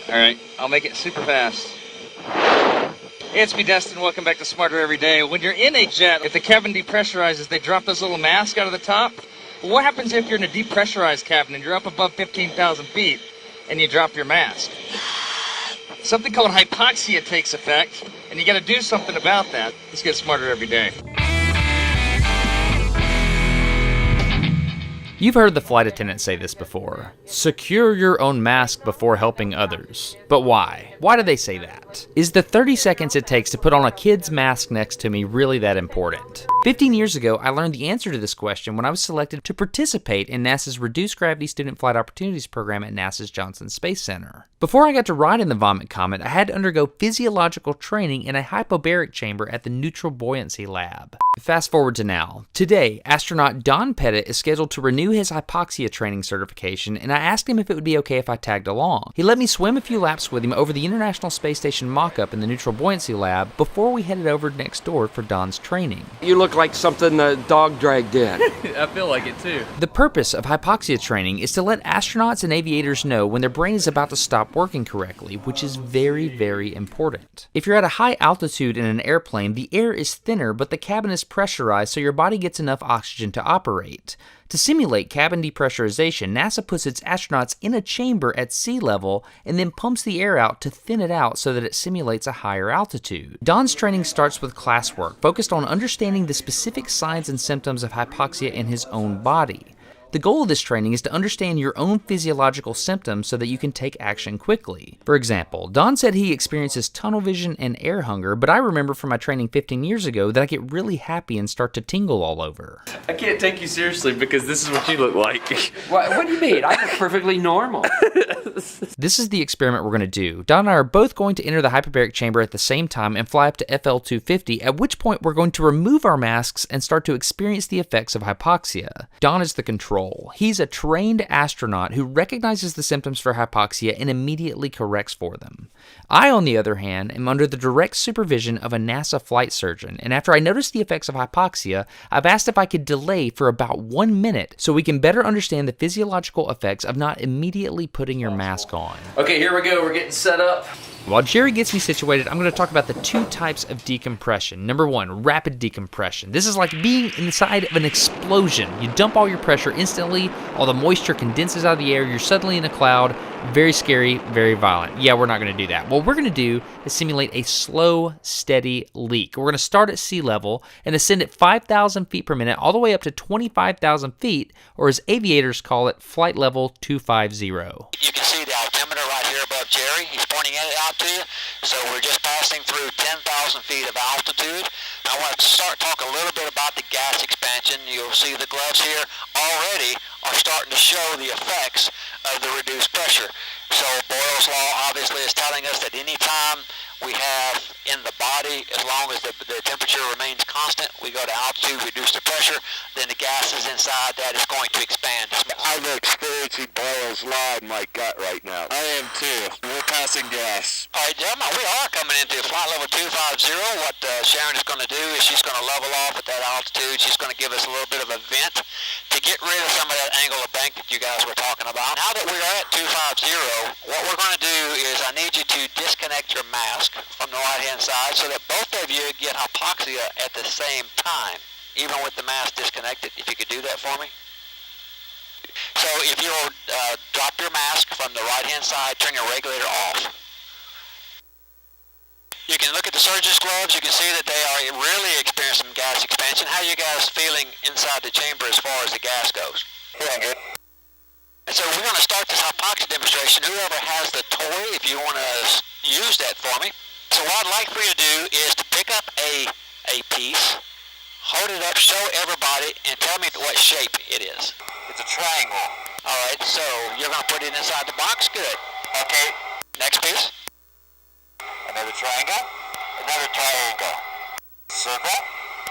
Alright, I'll make it super fast. Hey, it's me, Destin. Welcome back to Smarter Every Day. When you're in a jet, if the cabin depressurizes, they drop those little masks out of the top. Well, what happens if you're in a depressurized cabin and you're up above 15,000 feet and you drop your mask? Something called hypoxia takes effect, and you got to do something about that. Let's get smarter every day. You've heard the flight attendant say this before. Secure your own mask before helping others. But why? Why do they say that? Is the 30 seconds it takes to put on a kid's mask next to me really that important? 15 years ago, I learned the answer to this question when I was selected to participate in NASA's Reduced Gravity Student Flight Opportunities program at NASA's Johnson Space Center. Before I got to ride in the Vomit Comet, I had to undergo physiological training in a hypobaric chamber at the Neutral Buoyancy Lab. Fast forward to now. Today, astronaut Don Pettit is scheduled to renew his hypoxia training certification, and I asked him if it would be okay if I tagged along. He let me swim a few laps with him over the International Space Station mock-up in the Neutral Buoyancy Lab before we headed over next door for Don's training. You look like something a dog dragged in. I feel like it too. The purpose of hypoxia training is to let astronauts and aviators know when their brain is about to stop working correctly, which is very, very important. If you're at a high altitude in an airplane, the air is thinner, but the cabin is pressurized so your body gets enough oxygen to operate. To simulate cabin depressurization, NASA puts its astronauts in a chamber at sea level and then pumps the air out to thin it out so that it simulates a higher altitude. Don's training starts with classwork, focused on understanding the specific signs and symptoms of hypoxia in his own body. The goal of this training is to understand your own physiological symptoms so that you can take action quickly. For example, Don said he experiences tunnel vision and air hunger, but I remember from my training 15 years ago that I get really happy and start to tingle all over. I can't take you seriously because this is what you look like. What do you mean? I look perfectly normal. This is the experiment we're going to do. Don and I are both going to enter the hyperbaric chamber at the same time and fly up to FL 250, at which point we're going to remove our masks and start to experience the effects of hypoxia. Don is the control. He's a trained astronaut who recognizes the symptoms for hypoxia and immediately corrects for them. I, on the other hand, am under the direct supervision of a NASA flight surgeon, and after I noticed the effects of hypoxia, I've asked if I could delay for about 1 minute so we can better understand the physiological effects of not immediately putting your mask on. Okay, here we go. We're getting set up. While Jerry gets me situated, I'm going to talk about the two types of decompression. Number one, rapid decompression. This is like being inside of an explosion. You dump all your pressure instantly, all the moisture condenses out of the air, you're suddenly in a cloud. Very scary, very violent. Yeah, we're not going to do that. What we're going to do is simulate a slow, steady leak. We're going to start at sea level and ascend at 5,000 feet per minute all the way up to 25,000 feet, or as aviators call it, flight level 250. You can see the altimeter right here above Jerry. He's pointing it out to you. So we're just passing through 10,000 feet of altitude. I want to talk a little bit about the gas expansion. You'll see the gloves here already are starting to show the effects of the reduced pressure. So Boyle's law obviously is telling us that any time we have in the body, as long as the temperature remains constant, we go to altitude, reduce the pressure, then the gases inside that is going to expand. I'm experiencing Boyle's law in my gut right now. I am too. We're passing gas. All right, gentlemen, we are coming into flight level 250. What Sharon is going to do is she's going to level off at that altitude. She's going to give us a little bit of a vent to get rid of some of that angle of bank that you guys were talking about. Now that we are at 250, what we're going to do is I need you to disconnect your mask from the right-hand side so that both of you get hypoxia at the same time, even with the mask disconnected. If you could do that for me. So if you'll drop your mask from the right-hand side, turn your regulator off. You can look at the surgeon's gloves. You can see that they are really experiencing gas expansion. How are you guys feeling inside the chamber as far as the gas goes? Feeling good. And so we're going to start this hypoxia demonstration. Whoever has the toy, if you want to use that for me. So what I'd like for you to do is to pick up a piece, hold it up, show everybody, and tell me what shape it is. It's a triangle. All right, so you're going to put it inside the box? Good. Okay. Next piece. Another triangle. Another triangle. Circle.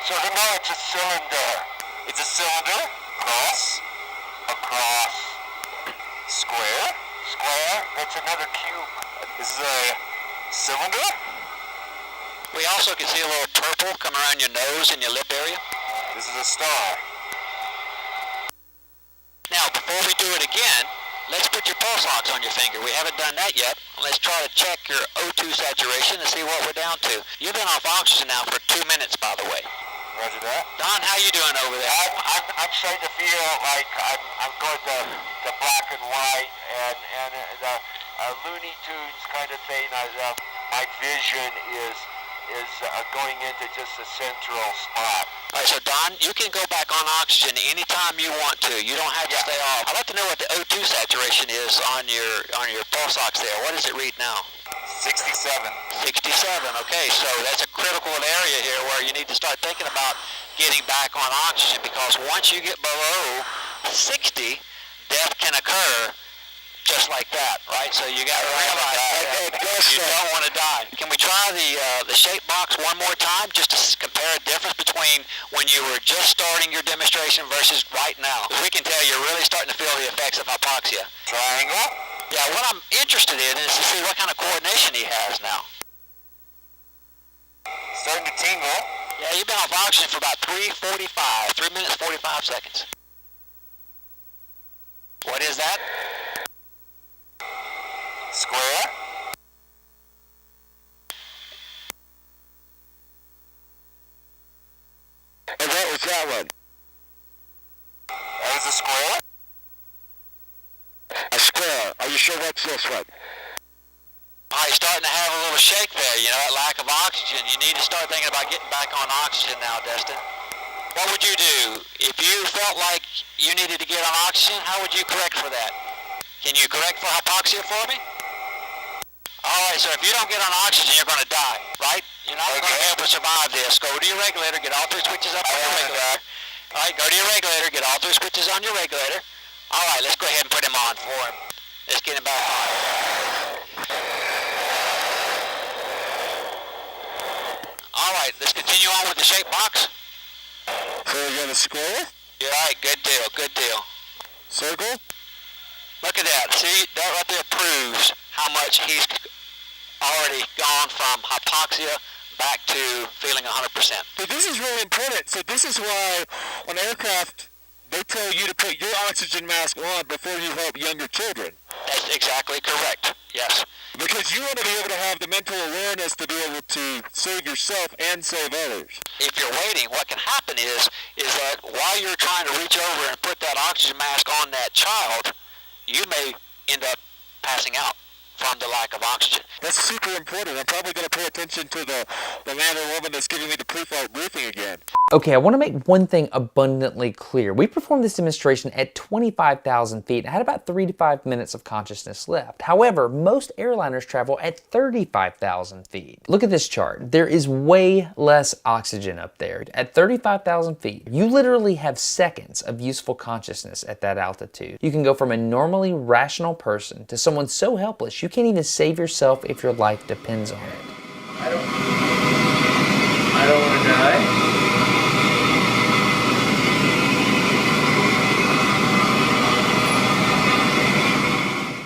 Circle. No, it's a cylinder. It's a cylinder. Cross. Across. Square. Square. That's another cube. This is a cylinder. We also can see a little purple come around your nose and your lip area. This is a star. Now, before we do it again, let's put your pulse ox on your finger. We haven't done that yet. Let's try to check your O2 saturation and see what we're down to. You've been off oxygen now for 2 minutes, by the way. Roger that. Don, how you doing over there? I'm starting to feel like I'm going to black and white and the Looney Tunes kind of thing. My vision is going into just a central spot. All right, so Don, you can go back on oxygen anytime you want to. You don't have to stay off. I'd like to know what the O2 saturation is on your pulse ox there. What does it read now? 67. 67. Okay, so that's a critical area here where you need to start thinking about getting back on oxygen, because once you get below 60, death can occur just like that, right? So you got to realize that you don't want to die. Can we try the shape box one more time just to compare a difference between when you were just starting your demonstration versus right now? We can tell you're really starting to feel the effects of hypoxia. Triangle? Yeah, what I'm interested in is to see what kind of coordination he has now. Starting to tingle. Yeah, you've been off oxygen for about 3 minutes 45 seconds. What is that? Square. And what was that one? That was a square? A square. Are you sure what's this one? Oh, you're starting to have a little shake there, you know, that lack of oxygen. You need to start thinking about getting back on oxygen now, Destin. What would you do? If you felt like you needed to get on oxygen, how would you correct for that? Can you correct for hypoxia for me? All right, so if you don't get on oxygen, you're going to die, right? You're not going to be able to survive this. Go to your regulator, get all 3 switches up on your regulator. All right, go to your regulator, get all 3 switches on your regulator. All right, let's go ahead and put him on for him. Let's get him back on. All right, let's continue on with the shape box. So we're going to square? You're right, good deal, good deal. Circle? Look at that. See, that right there proves how much he's already gone from hypoxia back to feeling 100%. But this is really important. So this is why on aircraft, they tell you to put your oxygen mask on before you help younger children. That's exactly correct, yes. Because you want to be able to have the mental awareness to be able to save yourself and save others. If you're waiting, what can happen is that while you're trying to reach over and put that oxygen mask on that child, you may end up passing out from the lack of oxygen. That's super important. I'm probably going to pay attention to the man or woman that's giving me the pre-flight briefing again. Okay, I want to make one thing abundantly clear. We performed this demonstration at 25,000 feet and had about 3 to 5 minutes of consciousness left. However, most airliners travel at 35,000 feet. Look at this chart. There is way less oxygen up there. At 35,000 feet, you literally have seconds of useful consciousness at that altitude. You can go from a normally rational person to someone so helpless you can't even save yourself if your life depends on it. I don't want to die.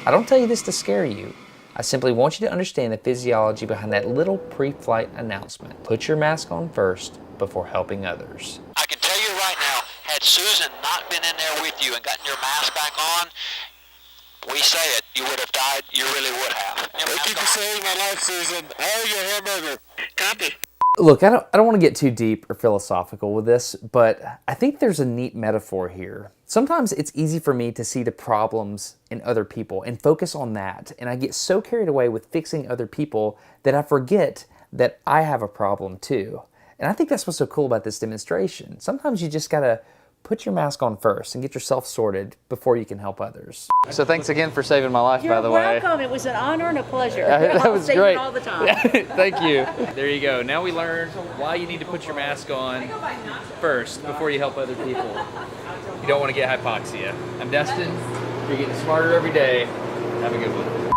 I don't tell you this to scare you. I simply want you to understand the physiology behind that little pre-flight announcement. Put your mask on first before helping others. I can tell you right now, had Susan not been in there with you and gotten your mask back on, we say it, you would have died. You really would have. Thank you for saving my life, Susan. Oh, your hamburger. Copy. Look, I don't want to get too deep or philosophical with this, but I think there's a neat metaphor here. Sometimes it's easy for me to see the problems in other people and focus on that, and I get so carried away with fixing other people that I forget that I have a problem too. And I think that's what's so cool about this demonstration. Sometimes you just gotta put your mask on first and get yourself sorted before you can help others. So thanks again for saving my life, by the way. You're welcome. It was an honor and a pleasure. That was great. All the time. Thank you. There you go. Now we learned why you need to put your mask on first before you help other people. You don't want to get hypoxia. I'm Destin. You're getting smarter every day. Have a good one.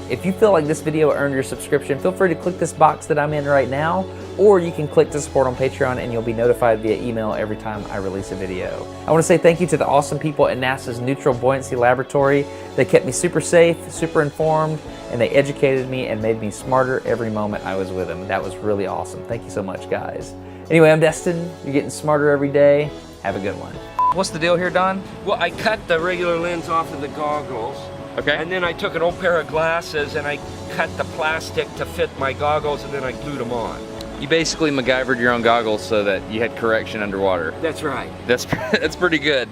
If you feel like this video earned your subscription, feel free to click this box that I'm in right now, or you can click to support on Patreon and you'll be notified via email every time I release a video. I want to say thank you to the awesome people at NASA's Neutral Buoyancy Laboratory. They kept me super safe, super informed, and they educated me and made me smarter every moment I was with them. That was really awesome. Thank you so much, guys. Anyway, I'm Destin. You're getting smarter every day. Have a good one. What's the deal here, Don? Well, I cut the regular lens off of the goggles. Okay. And then I took an old pair of glasses and I cut the plastic to fit my goggles, and then I glued them on. You basically MacGyvered your own goggles so that you had correction underwater. That's right. That's pretty good.